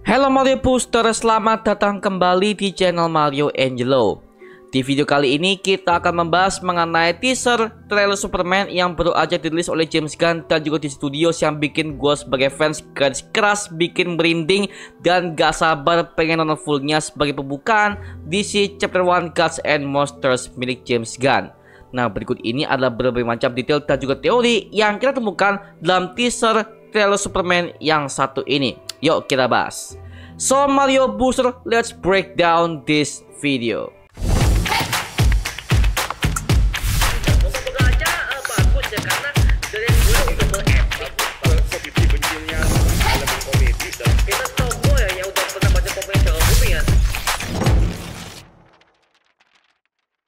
Halo Mario Booster, selamat datang kembali di channel Mario Angelo. Di video kali ini kita akan membahas mengenai teaser trailer Superman yang baru aja dirilis oleh James Gunn dan juga di studio yang bikin gue sebagai fans garis keras, bikin merinding dan gak sabar pengen nonton fullnya sebagai pembukaan DC Chapter 1 Gods and Monsters milik James Gunn. Nah, berikut ini adalah berbagai macam detail dan juga teori yang kita temukan dalam teaser trailer Superman yang satu ini. Yuk kita bahas. So Mario Booster, let's break down this video.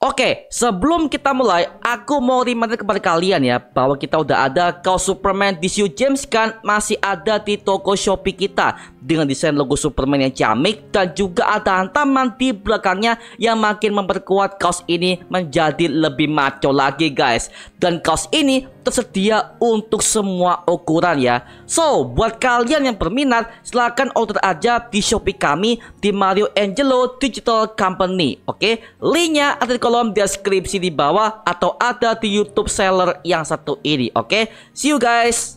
Oke, sebelum kita mulai, aku mau reminder kepada kalian ya bahwa kita udah ada kaos Superman DCU James Gunn masih ada di toko Shopee kita dengan desain logo Superman yang ciamik dan juga ada hantaman di belakangnya yang makin memperkuat kaos ini menjadi lebih maco lagi guys. Dan kaos ini tersedia untuk semua ukuran ya. So, buat kalian yang berminat silahkan order aja di Shopee kami di Mario Angelo Digital Company. Oke, linknya ada di kolom deskripsi di bawah atau ada di YouTube seller yang satu ini. Oke, see you guys.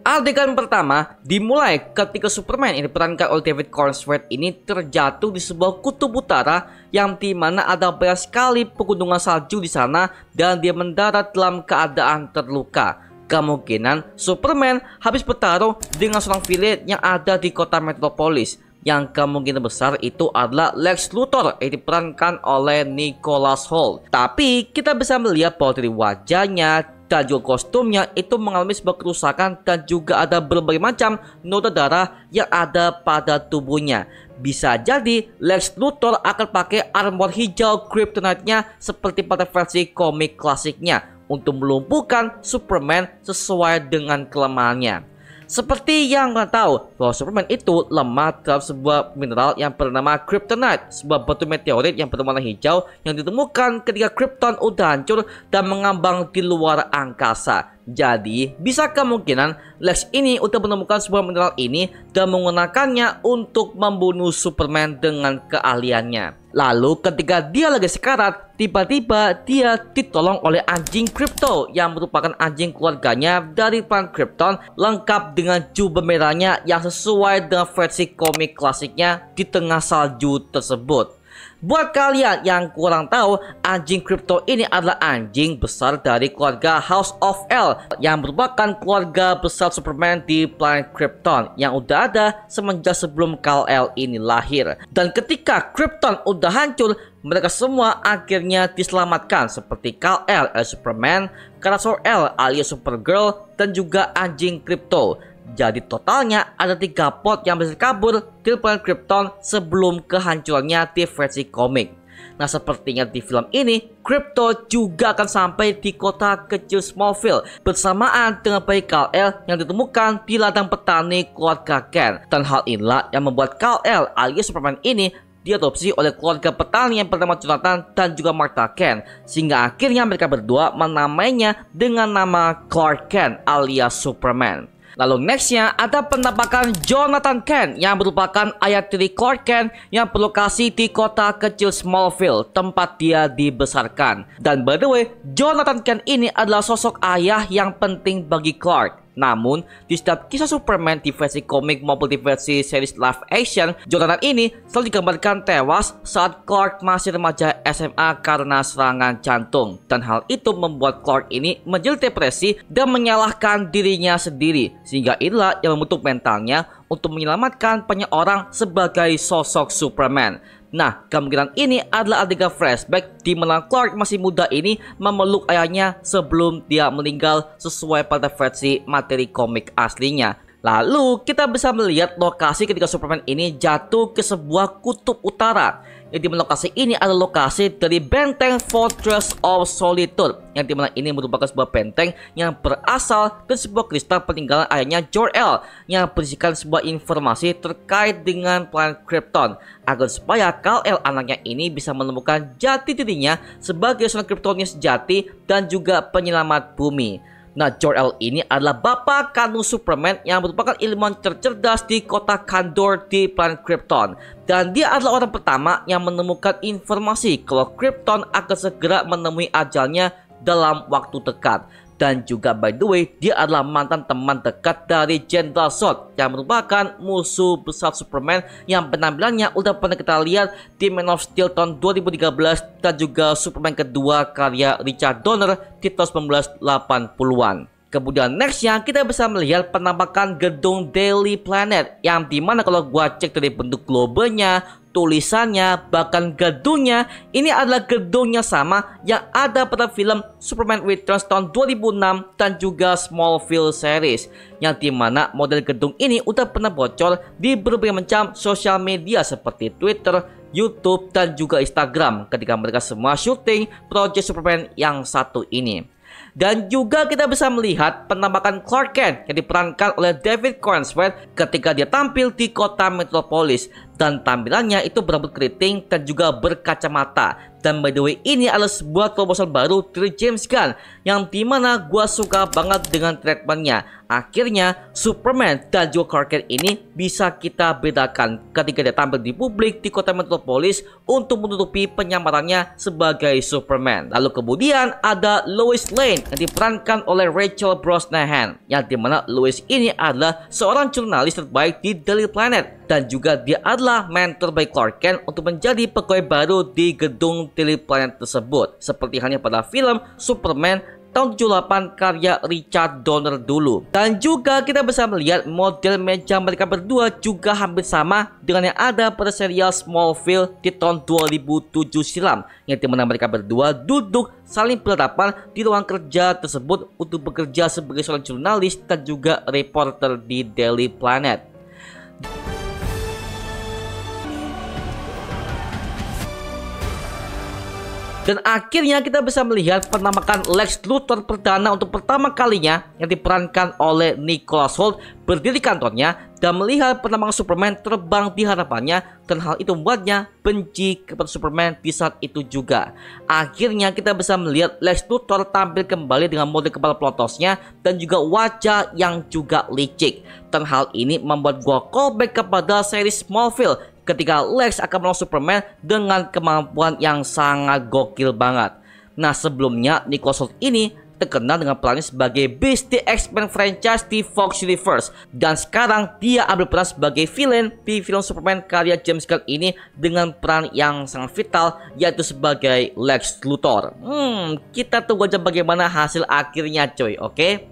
Adegan pertama dimulai ketika Superman yang diperankan oleh David Cornsworth ini terjatuh di sebuah kutub utara yang dimana ada banyak sekali pegunungan salju di sana dan dia mendarat dalam keadaan terluka. Kemungkinan Superman habis bertarung dengan seorang villain yang ada di kota Metropolis, yang kemungkinan besar itu adalah Lex Luthor yang diperankan oleh Nicholas Hoult. Tapi kita bisa melihat bahwa dari wajahnya dan juga kostumnya itu mengalami sebuah kerusakan dan juga ada berbagai macam noda darah yang ada pada tubuhnya. Bisa jadi Lex Luthor akan pakai armor hijau kryptonite-nya seperti pada versi komik klasiknya untuk melumpuhkan Superman sesuai dengan kelemahannya. Seperti yang kalian tahu bahwa Superman itu lemah terhadap sebuah mineral yang bernama kryptonite, sebuah batu meteorit yang berwarna hijau yang ditemukan ketika Krypton udah hancur dan mengambang di luar angkasa. Jadi bisa kemungkinan Lex ini udah menemukan sebuah mineral ini dan menggunakannya untuk membunuh Superman dengan keahliannya. Lalu ketika dia lagi sekarat, tiba-tiba dia ditolong oleh anjing Krypto yang merupakan anjing keluarganya dari planet Krypton, lengkap dengan jubah merahnya yang sesuai dengan versi komik klasiknya di tengah salju tersebut. Buat kalian yang kurang tahu, anjing Krypto ini adalah anjing besar dari keluarga House of El yang merupakan keluarga besar Superman di planet Krypton yang udah ada semenjak sebelum Kal-El ini lahir. Dan ketika Krypton udah hancur, mereka semua akhirnya diselamatkan seperti Kal-El alias Superman, Kara-Zor-El alias Supergirl, dan juga anjing Krypto. Jadi totalnya ada 3 pot yang bisa kabur dari planet Krypton sebelum kehancurannya di versi komik. Nah, sepertinya di film ini Krypto juga akan sampai di kota kecil Smallville bersamaan dengan bayi Kal-El yang ditemukan di ladang petani keluarga Kent. Dan hal inilah yang membuat Kal-El alias Superman ini diadopsi oleh keluarga petani yang bernama Jonathan dan juga Martha Kent, sehingga akhirnya mereka berdua menamainya dengan nama Clark Kent alias Superman. Lalu nextnya ada penampakan Jonathan Kent yang merupakan ayah tiri Clark Kent yang berlokasi di kota kecil Smallville tempat dia dibesarkan. Dan by the way, Jonathan Kent ini adalah sosok ayah yang penting bagi Clark. Namun, di setiap kisah Superman di versi komik maupun di versi series live action, Jonathan ini selalu digambarkan tewas saat Clark masih remaja SMA karena serangan jantung. Dan hal itu membuat Clark ini menjadi depresi dan menyalahkan dirinya sendiri, sehingga inilah yang membentuk mentalnya untuk menyelamatkan banyak orang sebagai sosok Superman. Nah, kemungkinan ini adalah adegan flashback di mana Clark masih muda ini memeluk ayahnya sebelum dia meninggal sesuai pada versi materi komik aslinya. Lalu kita bisa melihat lokasi ketika Superman ini jatuh ke sebuah kutub utara yang dimana lokasi ini adalah lokasi dari benteng Fortress of Solitude, yang dimana ini merupakan sebuah benteng yang berasal dari sebuah kristal peninggalan ayahnya Jor-El yang berisikan sebuah informasi terkait dengan planet Krypton, agar supaya Kal-El anaknya ini bisa menemukan jati dirinya sebagai seorang Kryptonian sejati dan juga penyelamat bumi. Nah, Jor-El ini adalah bapak kandung Superman yang merupakan ilmuwan tercerdas di kota Kandor di planet Krypton. Dan dia adalah orang pertama yang menemukan informasi kalau Krypton akan segera menemui ajalnya dalam waktu dekat. Dan juga by the way, dia adalah mantan teman dekat dari General Zod yang merupakan musuh besar Superman yang penampilannya udah pernah kita lihat di Man of Steel tahun 2013 dan juga Superman kedua karya Richard Donner di tahun 1980-an. Kemudian nextnya kita bisa melihat penampakan gedung Daily Planet, yang dimana kalau gua cek dari bentuk globenya, tulisannya, bahkan gedungnya, ini adalah gedungnya sama yang ada pada film Superman Returns tahun 2006 dan juga Smallville series, yang dimana model gedung ini udah pernah bocor di berbagai macam sosial media seperti Twitter, YouTube, dan juga Instagram ketika mereka semua syuting project Superman yang satu ini. Dan juga kita bisa melihat penampakan Clark Kent yang diperankan oleh David Corenswet ketika dia tampil di kota Metropolis, dan tampilannya itu berambut keriting dan juga berkacamata. Dan by the way, ini adalah sebuah terobosan baru dari James Gunn yang dimana gua suka banget dengan treatmentnya. Akhirnya Superman dan juga Clark Kent ini bisa kita bedakan ketika dia tampil di publik di kota Metropolis untuk menutupi penyamarannya sebagai Superman. Lalu kemudian ada Lois Lane yang diperankan oleh Rachel Brosnahan, yang dimana Lois ini adalah seorang jurnalis terbaik di Daily Planet, dan juga dia adalah mentor by Clark Kent untuk menjadi pegawai baru di gedung Daily Planet tersebut, seperti halnya pada film Superman tahun 78 karya Richard Donner dulu. Dan juga kita bisa melihat model meja mereka berdua juga hampir sama dengan yang ada pada serial Smallville di tahun 2007 silam, yang dimana mereka berdua duduk saling berhadapan di ruang kerja tersebut untuk bekerja sebagai seorang jurnalis dan juga reporter di Daily Planet. Dan akhirnya kita bisa melihat penampakan Lex Luthor perdana untuk pertama kalinya yang diperankan oleh Nicholas Hoult berdiri di kantornya dan melihat penampakan Superman terbang di hadapannya, dan hal itu membuatnya benci kepada Superman di saat itu juga. Akhirnya kita bisa melihat Lex Luthor tampil kembali dengan model kepala pelotosnya dan juga wajah yang juga licik, dan hal ini membuat gua callback kepada seri Smallville ketika Lex akan melawan Superman dengan kemampuan yang sangat gokil banget. Nah, sebelumnya Nicholas Hoult ini terkenal dengan perannya sebagai Beast di X-Men franchise di Fox Universe, dan sekarang dia ambil peran sebagai villain di film Superman karya James Gunn ini dengan peran yang sangat vital, yaitu sebagai Lex Luthor. Kita tunggu aja bagaimana hasil akhirnya coy, oke?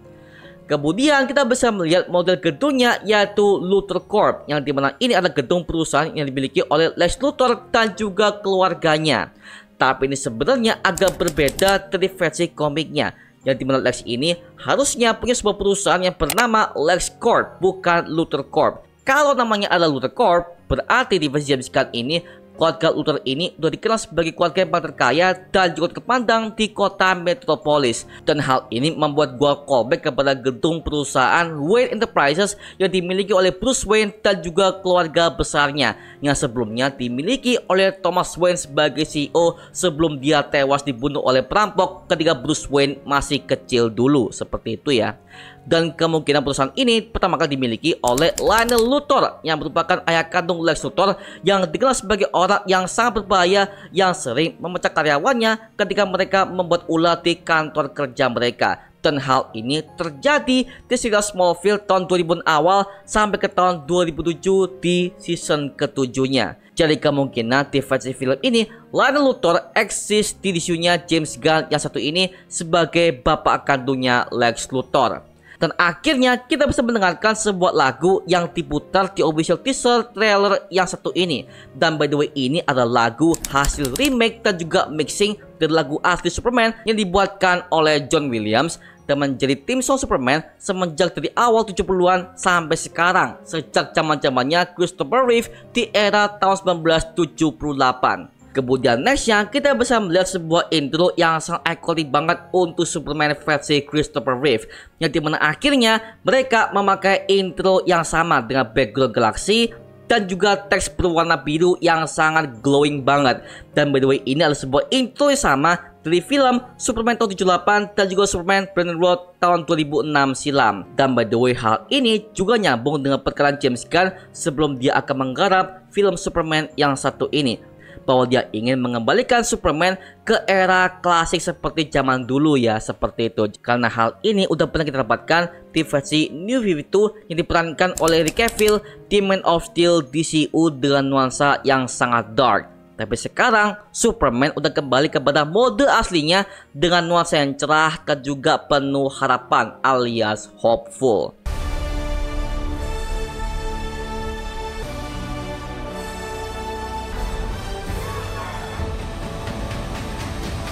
Kemudian kita bisa melihat model gedungnya, yaitu Luthor Corp, yang dimana ini adalah gedung perusahaan yang dimiliki oleh Lex Luthor dan juga keluarganya. Tapi ini sebenarnya agak berbeda dari versi komiknya, yang dimana Lex ini harusnya punya sebuah perusahaan yang bernama Lex Corp, bukan Luthor Corp. Kalau namanya adalah Luthor Corp, berarti di versi James Gunn ini keluarga Luthor ini sudah dikenal sebagai keluarga yang paling terkaya dan juga terpandang di kota Metropolis. Dan hal ini membuat gua callback kepada gedung perusahaan Wayne Enterprises yang dimiliki oleh Bruce Wayne dan juga keluarga besarnya, yang sebelumnya dimiliki oleh Thomas Wayne sebagai CEO sebelum dia tewas dibunuh oleh perampok ketika Bruce Wayne masih kecil dulu, seperti itu ya. Dan kemungkinan perusahaan ini pertama kali dimiliki oleh Lionel Luthor yang merupakan ayah kandung Lex Luthor, yang dikenal sebagai orang yang sangat berbahaya yang sering memecat karyawannya ketika mereka membuat ulah di kantor kerja mereka. Dan hal ini terjadi di serial Smallville tahun 2000 awal sampai ke tahun 2007 di season ketujuhnya. Jadi kemungkinan di versi film ini Lionel Luthor eksis di isunya James Gunn yang satu ini sebagai bapak kandungnya Lex Luthor. Dan akhirnya kita bisa mendengarkan sebuah lagu yang diputar di official teaser trailer yang satu ini. Dan by the way, ini adalah lagu hasil remake dan juga mixing dari lagu asli Superman yang dibuatkan oleh John Williams dan menjadi tim song Superman semenjak dari awal 70-an sampai sekarang, sejak zaman-zamannya Christopher Reeve di era tahun 1978. Kemudian nextnya kita bisa melihat sebuah intro yang sangat ikonik banget untuk Superman versi Christopher Reeve, yang dimana akhirnya mereka memakai intro yang sama dengan background galaksi dan juga teks berwarna biru yang sangat glowing banget. Dan by the way, ini adalah sebuah intro yang sama dari film Superman tahun 78 dan juga Superman Brandon Road tahun 2006 silam. Dan by the way, hal ini juga nyambung dengan perkataan James Gunn sebelum dia akan menggarap film Superman yang satu ini, bahwa dia ingin mengembalikan Superman ke era klasik seperti zaman dulu ya, seperti itu. Karena hal ini udah pernah kita dapatkan di versi New 52 yang diperankan oleh Henry Cavill di Man of Steel DCU dengan nuansa yang sangat dark. Tapi sekarang Superman udah kembali kepada mode aslinya dengan nuansa yang cerah dan juga penuh harapan alias hopeful.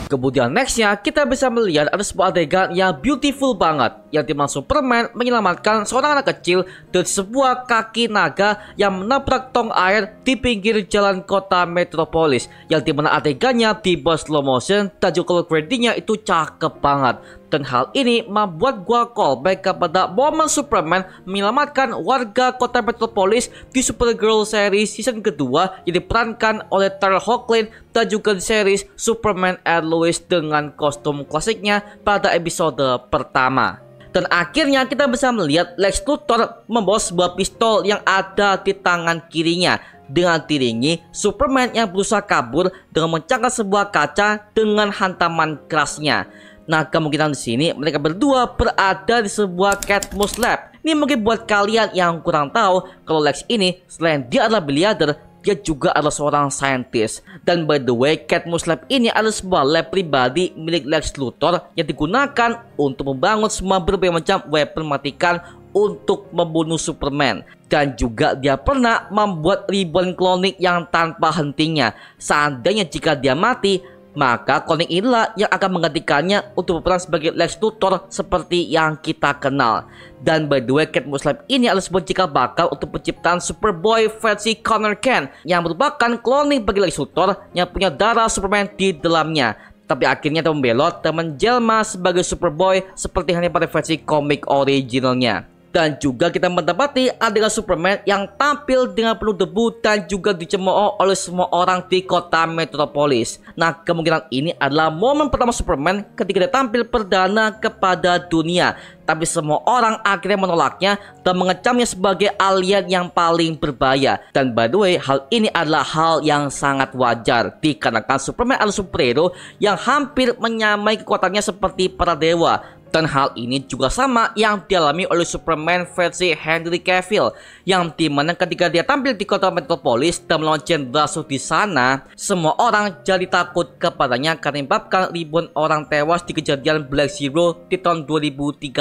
Kemudian nextnya kita bisa melihat ada sebuah adegan yang beautiful banget, yang dimana Superman menyelamatkan seorang anak kecil dari sebuah kaki naga yang menabrak tong air di pinggir jalan kota Metropolis, yang dimana adegannya dibuat slow motion dan juga creditnya itu cakep banget. Dan hal ini membuat gua callback kepada momen Superman menyelamatkan warga kota Metropolis di Supergirl series season kedua yang diperankan oleh Tara Hoechlin, dan juga di series Superman and Lois dengan kostum klasiknya pada episode pertama. Dan akhirnya kita bisa melihat Lex Luthor membawa sebuah pistol yang ada di tangan kirinya. Dengan diringi Superman yang berusaha kabur dengan mencangkak sebuah kaca dengan hantaman kerasnya. Nah, kemungkinan di sini mereka berdua berada di sebuah Cadmus Lab. Ini mungkin buat kalian yang kurang tahu kalau Lex ini selain dia adalah biliarder, dia juga adalah seorang saintis. Dan by the way, Cadmus Lab ini adalah sebuah lab pribadi milik Lex Luthor yang digunakan untuk membangun semua berbagai macam weapon mematikan untuk membunuh Superman. Dan juga dia pernah membuat ribuan kloning yang tanpa hentinya. Seandainya jika dia mati, maka kloning inilah yang akan menggantikannya untuk berperan sebagai Lex Luthor seperti yang kita kenal. Dan by the way, Cadmus Lab ini adalah sebuah cikal bakal untuk penciptaan Superboy versi Connor Kent, yang merupakan kloning bagi Lex Luthor yang punya darah Superman di dalamnya. Tapi akhirnya dia membelot dan menjelma sebagai Superboy seperti hanya pada versi komik originalnya. Dan juga kita mendapati adegan Superman yang tampil dengan penuh debu dan juga dicemooh oleh semua orang di kota Metropolis. Nah, kemungkinan ini adalah momen pertama Superman ketika dia tampil perdana kepada dunia. Tapi semua orang akhirnya menolaknya dan mengecamnya sebagai alien yang paling berbahaya. Dan by the way, hal ini adalah hal yang sangat wajar, dikarenakan Superman adalah superhero yang hampir menyamai kekuatannya seperti para dewa. Dan hal ini juga sama yang dialami oleh Superman versi Henry Cavill, yang dimana ketika dia tampil di kota Metropolis dan melawan Jenderal Zod di sana, semua orang jadi takut kepadanya karena menyebabkan ribuan orang tewas di kejadian Black Zero di tahun 2013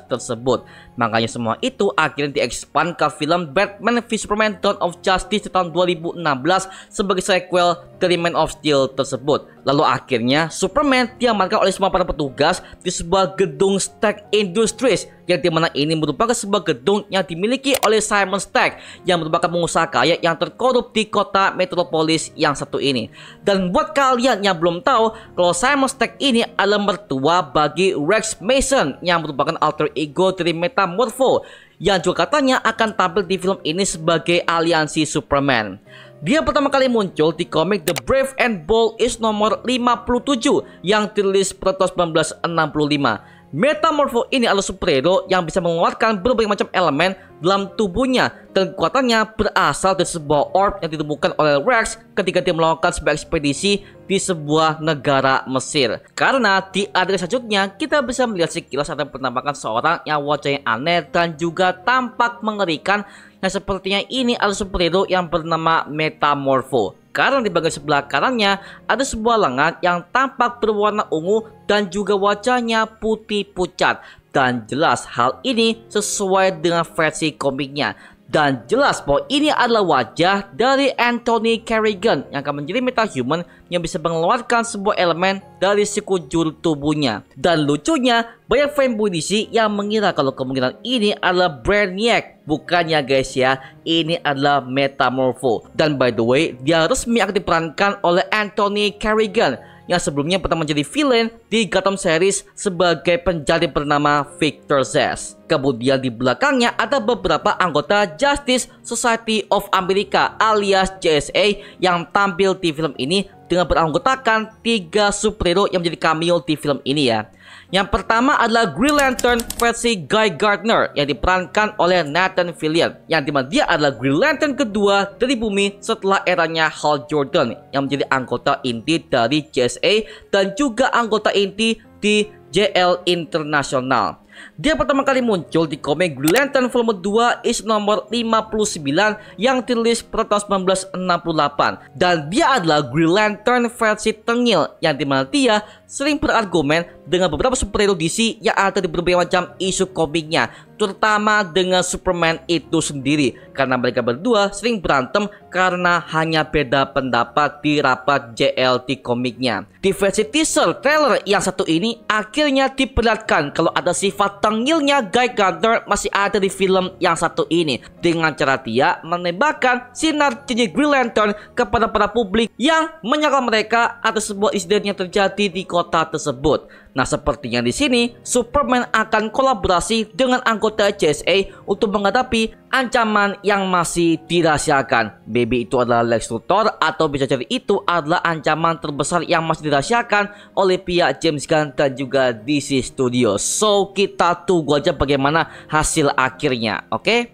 tersebut. Makanya semua itu akhirnya diekspand ke film Batman v Superman Dawn of Justice di tahun 2016 sebagai sequel dari Man of Steel tersebut. Lalu akhirnya Superman diamankan oleh semua para petugas di sebuah gedung Stark Industries, yang dimana ini merupakan sebuah gedung yang dimiliki oleh Simon Stark, yang merupakan pengusaha kaya yang terkorup di kota Metropolis yang satu ini. Dan buat kalian yang belum tahu kalau Simon Stark ini adalah mertua bagi Rex Mason, yang merupakan alter ego dari Metamorpho, yang juga katanya akan tampil di film ini sebagai aliansi Superman. Dia pertama kali muncul di komik The Brave and Bold is nomor 57 yang dirilis pada tahun 1965. Metamorpho ini adalah superhero yang bisa mengeluarkan berbagai macam elemen dalam tubuhnya, dan kekuatannya berasal dari sebuah orb yang ditemukan oleh Rex ketika dia melakukan sebuah ekspedisi di sebuah negara Mesir. Karena di adegan selanjutnya kita bisa melihat sekilas ada penampakan seorang yang wajahnya aneh dan juga tampak mengerikan, yang sepertinya ini adalah superhero yang bernama Metamorpho. Karena di bagian sebelah kanannya ada sebuah lengan yang tampak berwarna ungu dan juga wajahnya putih pucat. Dan jelas hal ini sesuai dengan versi komiknya. Dan jelas bahwa ini adalah wajah dari Anthony Carrigan yang akan menjadi metahuman yang bisa mengeluarkan sebuah elemen dari sekujur tubuhnya. Dan lucunya, banyak fanboy DC yang mengira kalau kemungkinan ini adalah Brainiac. Bukannya guys ya, ini adalah Metamorpho. Dan by the way, dia resmi akan diperankan oleh Anthony Carrigan yang sebelumnya pernah menjadi villain di Gotham series sebagai penjahat bernama Victor Zsasz. Kemudian di belakangnya ada beberapa anggota Justice Society of America alias JSA yang tampil di film ini dengan beranggotakan 3 superhero yang menjadi cameo di film ini ya. Yang pertama adalah Green Lantern versi Guy Gardner yang diperankan oleh Nathan Fillion, yang dimana dia adalah Green Lantern kedua dari bumi setelah eranya Hal Jordan yang menjadi anggota inti dari JSA dan juga anggota inti di JL International. Dia pertama kali muncul di komik Green Lantern volume 2 issue nomor 59 yang dirilis pada tahun 1968. Dan dia adalah Green Lantern versi tengil yang dimana dia sering berargumen dengan beberapa superhero DC yang ada di berbagai macam isu komiknya, terutama dengan Superman itu sendiri, karena mereka berdua sering berantem karena hanya beda pendapat di rapat JLT komiknya. Di versi teaser trailer yang satu ini akhirnya diperlihatkan kalau ada sifat tengilnya Guy Gardner masih ada di film yang satu ini, dengan cara dia menembakkan sinar cincin Green Lantern kepada para publik yang menyangka mereka atas sebuah insiden yang terjadi di kota tersebut. Nah, sepertinya di sini Superman akan kolaborasi dengan anggota JSA untuk menghadapi ancaman yang masih dirahasiakan. Baby itu adalah Lex Luthor atau bisa jadi itu adalah ancaman terbesar yang masih dirahasiakan oleh pihak James Gunn dan juga DC Studios. So, kita tunggu aja bagaimana hasil akhirnya, oke?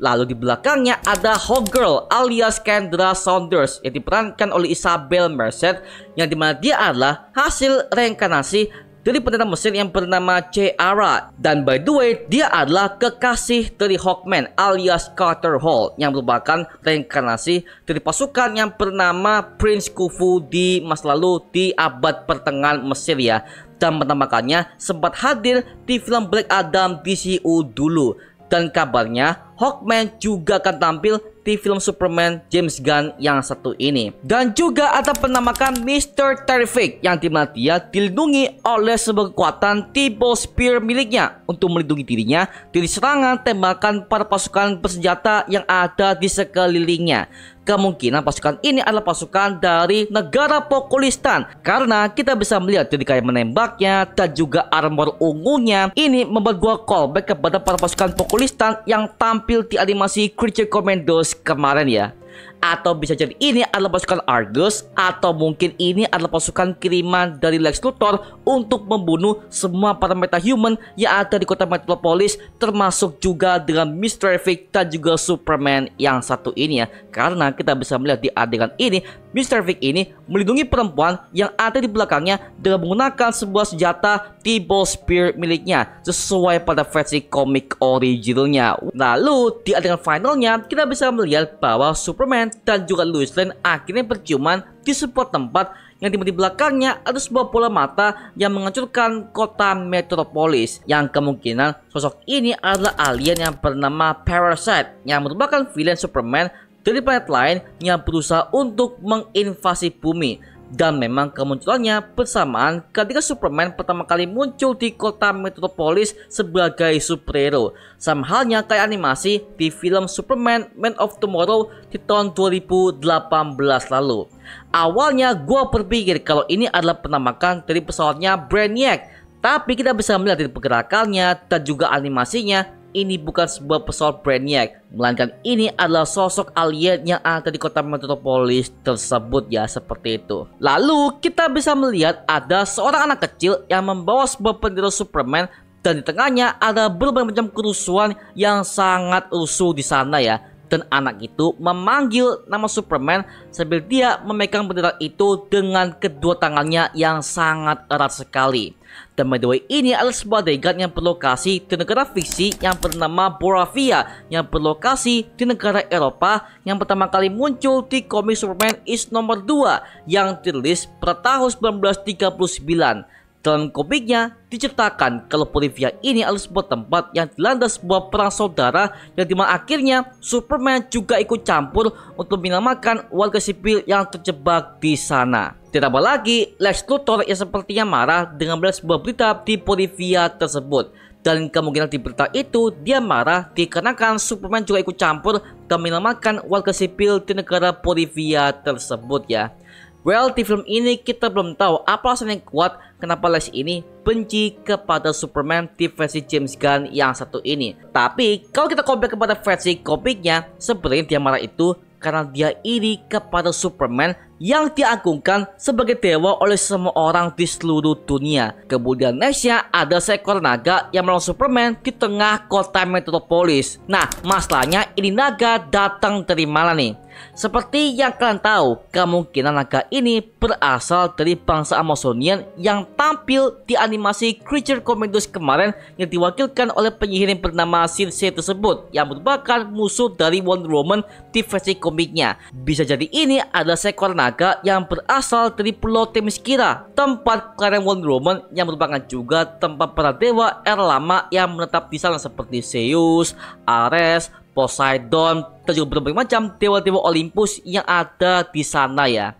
Lalu di belakangnya ada Hawkgirl alias Kendra Saunders yang diperankan oleh Isabel Merced, yang dimana dia adalah hasil reinkarnasi dari pendeta Mesir yang bernama Ciara. Dan by the way, dia adalah kekasih dari Hawkman alias Carter Hall yang merupakan reinkarnasi dari pasukan yang bernama Prince Khufu di masa lalu di abad pertengahan Mesir ya. Dan penampakannya sempat hadir di film Black Adam DCU dulu. Dan kabarnya Hawkman juga akan tampil di film Superman James Gunn yang satu ini. Dan juga ada penampakan Mr. Terrific yang dimana dia dilindungi oleh sebuah kekuatan T-Ball Spear miliknya untuk melindungi dirinya dari serangan tembakan para pasukan bersenjata yang ada di sekelilingnya. Kemungkinan pasukan ini adalah pasukan dari negara Pokolistan, karena kita bisa melihat dari gaya menembaknya dan juga armor ungunya. Ini membuat gua callback kepada para pasukan Pokolistan yang tampil di animasi Creature Commandos kemarin ya. Atau bisa jadi ini adalah pasukan Argus, atau mungkin ini adalah pasukan kiriman dari Lex Luthor untuk membunuh semua para metahuman yang ada di kota Metropolis, termasuk juga dengan Mr. Terrific dan juga Superman yang satu ini ya. Karena kita bisa melihat di adegan ini Mr. Terrific ini melindungi perempuan yang ada di belakangnya dengan menggunakan sebuah senjata T-Ball Spear miliknya sesuai pada versi komik originalnya. Lalu di adegan finalnya kita bisa melihat bahwa Superman dan juga Lois Lane akhirnya berciuman di sebuah tempat yang di belakangnya ada sebuah bola mata yang menghancurkan kota Metropolis, yang kemungkinan sosok ini adalah alien yang bernama Parasite yang merupakan villain Superman dari planet lain yang berusaha untuk menginvasi bumi. Dan memang kemunculannya bersamaan ketika Superman pertama kali muncul di kota Metropolis sebagai superhero, sama halnya kayak animasi di film Superman Man of Tomorrow di tahun 2018 lalu. Awalnya gue berpikir kalau ini adalah penampakan dari pesawatnya Brainiac, tapi kita bisa melihat dari pergerakannya dan juga animasinya, ini bukan sebuah pesawat Brainiac, melainkan ini adalah sosok alien yang ada di kota Metropolis tersebut ya, seperti itu. Lalu kita bisa melihat ada seorang anak kecil yang membawa sebuah bendera Superman, dan di tengahnya ada berbagai macam kerusuhan yang sangat rusuh di sana ya. Dan anak itu memanggil nama Superman sambil dia memegang bendera itu dengan kedua tangannya yang sangat erat sekali. Dan by the way, ini adalah sebuah adegan yang berlokasi di negara fiksi yang bernama Boravia, yang berlokasi di negara Eropa, yang pertama kali muncul di komik Superman issue nomor 2 yang dirilis pada tahun 1939. Dalam komiknya diceritakan kalau Bolivia ini adalah sebuah tempat yang dilanda sebuah perang saudara yang dimana akhirnya Superman juga ikut campur untuk menyelamatkan warga sipil yang terjebak di sana. Ditambah lagi Lex Luthor yang sepertinya marah dengan melihat sebuah berita di Bolivia tersebut. Dan kemungkinan di berita itu dia marah dikarenakan Superman juga ikut campur dan menyelamatkan warga sipil di negara Bolivia tersebut ya. Well, di film ini kita belum tahu apa alasan yang kuat kenapa Lex ini benci kepada Superman di versi James Gunn yang satu ini. Tapi kalau kita compare kepada versi komiknya, sebenarnya dia marah itu karena dia iri kepada Superman yang diagungkan sebagai dewa oleh semua orang di seluruh dunia. Kemudian nextnya ada seekor naga yang melawan Superman di tengah kota Metropolis. Nah, masalahnya ini naga datang dari mana nih? Seperti yang kalian tahu, kemungkinan naga ini berasal dari bangsa Amazonian yang tampil di animasi Creature Commandos kemarin yang diwakilkan oleh penyihir yang bernama Circe tersebut yang merupakan musuh dari Wonder Woman di versi komiknya. Bisa jadi ini adalah seekor naga yang berasal dari Pulau Themyscira, tempat kelahiran Wonder Woman yang merupakan juga tempat para dewa era lama yang menetap di sana seperti Zeus, Ares, Poseidon, dan juga berbagai macam dewa-dewa Olympus yang ada di sana ya.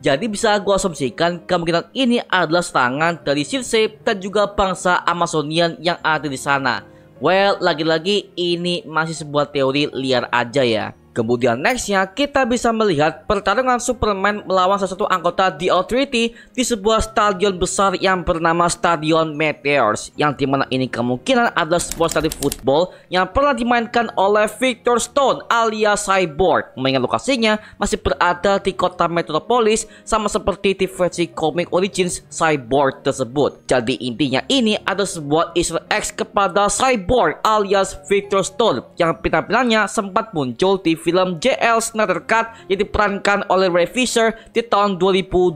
Jadi bisa gue asumsikan kemungkinan ini adalah serangan dari Circe dan juga bangsa Amazonian yang ada di sana. Well, lagi-lagi ini masih sebuah teori liar aja ya. Kemudian nextnya kita bisa melihat pertarungan Superman melawan salah satu anggota The Authority di sebuah stadion besar yang bernama Stadion Meteors, yang dimana ini kemungkinan adalah sebuah stadion football yang pernah dimainkan oleh Victor Stone alias Cyborg. Mengingat lokasinya masih berada di kota Metropolis sama seperti di versi komik Origins Cyborg tersebut. Jadi intinya ini adalah sebuah Easter egg kepada Cyborg alias Victor Stone yang penampilannya sempat muncul di film JL Snyder Cut yang diperankan oleh Ray Fisher di tahun 2021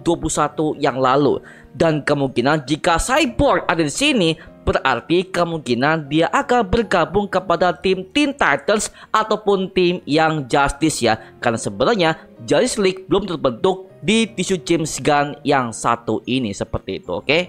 yang lalu. Dan kemungkinan jika Cyborg ada di sini berarti kemungkinan dia akan bergabung kepada tim Teen Titans ataupun tim yang Justice ya. Karena sebenarnya Justice League belum terbentuk di tisu James Gunn yang satu ini seperti itu, oke?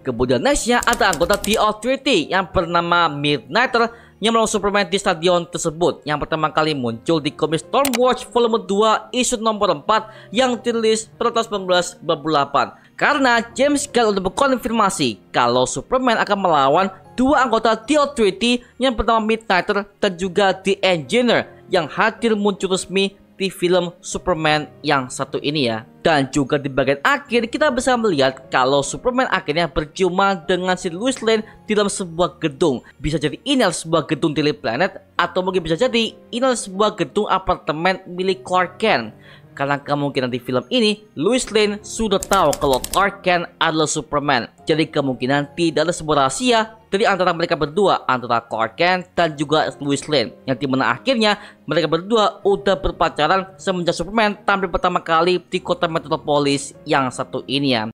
Kemudian nextnya ada anggota The Authority yang bernama Midnighter yang melawan Superman di stadion tersebut, yang pertama kali muncul di komik Stormwatch volume 2 isu nomor 4 yang dirilis pada tahun 1998. Karena James Gunn sudah berkonfirmasi kalau Superman akan melawan dua anggota The Authority yang pertama Midnighter dan juga The Engineer yang hadir muncul resmi di film Superman yang satu ini ya. Dan juga di bagian akhir kita bisa melihat kalau Superman akhirnya berjumpa dengan si Lois Lane di dalam sebuah gedung. Bisa jadi ini adalah sebuah gedung Daily Planet, atau mungkin bisa jadi ini adalah sebuah gedung apartemen milik Clark Kent. Karena kemungkinan di film ini Lois Lane sudah tahu kalau Clark Kent adalah Superman. Jadi kemungkinan tidak ada sebuah rahasia dari antara mereka berdua, antara Clark Kent dan juga Lois Lane, yang dimana akhirnya mereka berdua udah berpacaran semenjak Superman tampil pertama kali di kota Metropolis yang satu ini ya.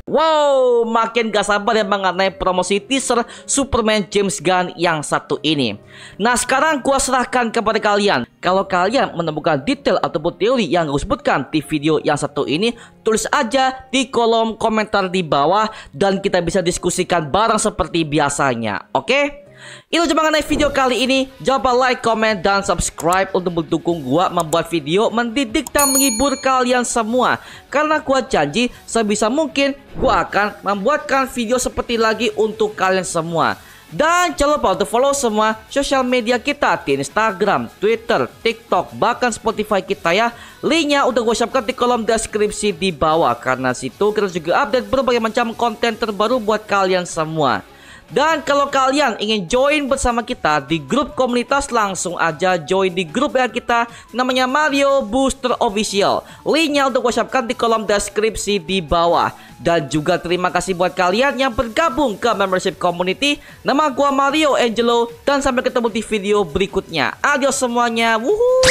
Wow, makin gak sabar ya mengenai promosi teaser Superman James Gunn yang satu ini. Nah, sekarang gua serahkan kepada kalian. Kalau kalian menemukan detail ataupun teori yang gue sebutkan di video yang satu ini, tulis aja di kolom komentar di bawah dan kita bisa diskusikan bareng seperti biasanya, oke? Itu cuma mengenai video kali ini. Jangan lupa like, comment, dan subscribe untuk mendukung gua membuat video mendidik dan menghibur kalian semua. Karena gua janji sebisa mungkin gua akan membuatkan video seperti lagi untuk kalian semua. Dan jangan lupa untuk follow semua sosial media kita di Instagram, Twitter, TikTok, bahkan Spotify kita ya. Linknya udah gue siapkan di kolom deskripsi di bawah. Karena situ kita juga update berbagai macam konten terbaru buat kalian semua. Dan kalau kalian ingin join bersama kita di grup komunitas, langsung aja join di grup yang kita namanya Mario Booster Official. Linknya untuk gue siapkan di kolom deskripsi di bawah. Dan juga terima kasih buat kalian yang bergabung ke membership community. Nama gue Mario Angelo dan sampai ketemu di video berikutnya. Adios semuanya. Wuhuu.